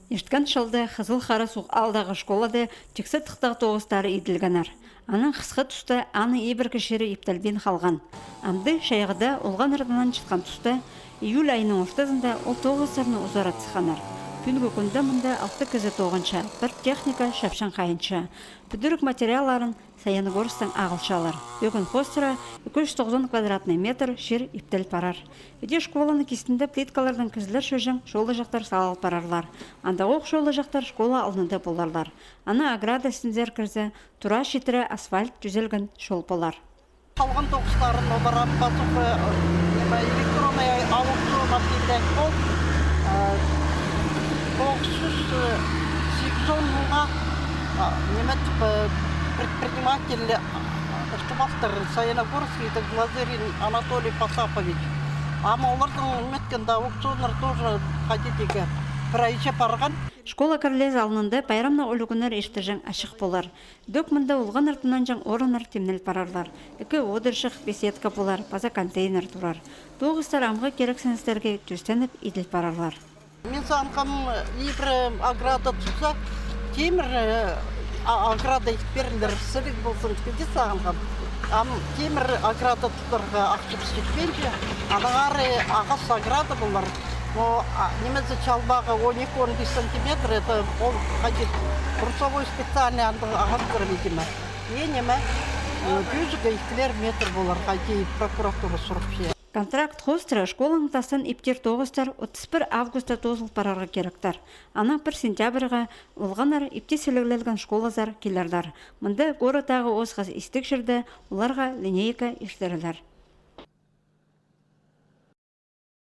Ешткан шылды қызыл қара суқ алдағы школады тексі тұқтағы тоғыстары еділгенар. Аның қысқы тұсты аны ебір кішері ептелбен қалған. Амды шайғыда олған ырдынан шыққан тұсты июль айының ортасында ол тоғыстарыны ұзара тұсқанар. Күнгі күнді мұнда 6 кізі тоғынша, бір техника шапшан қайынша. Бүдірік материаларын Саяногорстан ағылшалар. Бүгін қостыра 290 квадратный метр жер иптел парар. Өде школаны кестінде плиткалардың кізілер шөжің жолы жақтар салал парарлар. Анда оқ жолы жақтар школа алынды боларлар. Ана аграда сіндер кірзі, тұра шетірі асфальт жүзелген жол болар. Қалған тоғыстарын оларам басып электронный аукцион атылден қол 980 мыңға предприниматель автоматтар Саяногорский Глазырин Анатолий Посапович. Ама олардың үміткенде аукциондар тоже хотетеге бірайче барған. Школа кірлез алынында байрамна олығынар ештіжің ашық болар. Дөк мұнда олған артынан жаң орынар темнел парарлар. Үкі одыршық беседка болар, база контейнер тұрар. Тоғыстар амға керексеністерге түстеніп еділ парарлар. Мен саңқам ебір аграда тұтса, темір аграда берілдер сірік болсын кеде сағынғам. Темір аграда тұтарға ақшып сөйтпенше, анағары ағас аграда болар. Немезе чалбаға 12-15 сантиметр, это ол қажет курсовой специальный ағастыр видимо. Енеме 100 метр болар қажет прокуратура сұрыпше. Контракт хостыра школаның тасын иптер тоғыстар 31 августа тозыл парарға керектар. Ана 1 сентябрға олғанар ипте сөйлегілген школазар келердар. Мұнда городтағы осқаз істік жүрді оларға линейка іштерілер.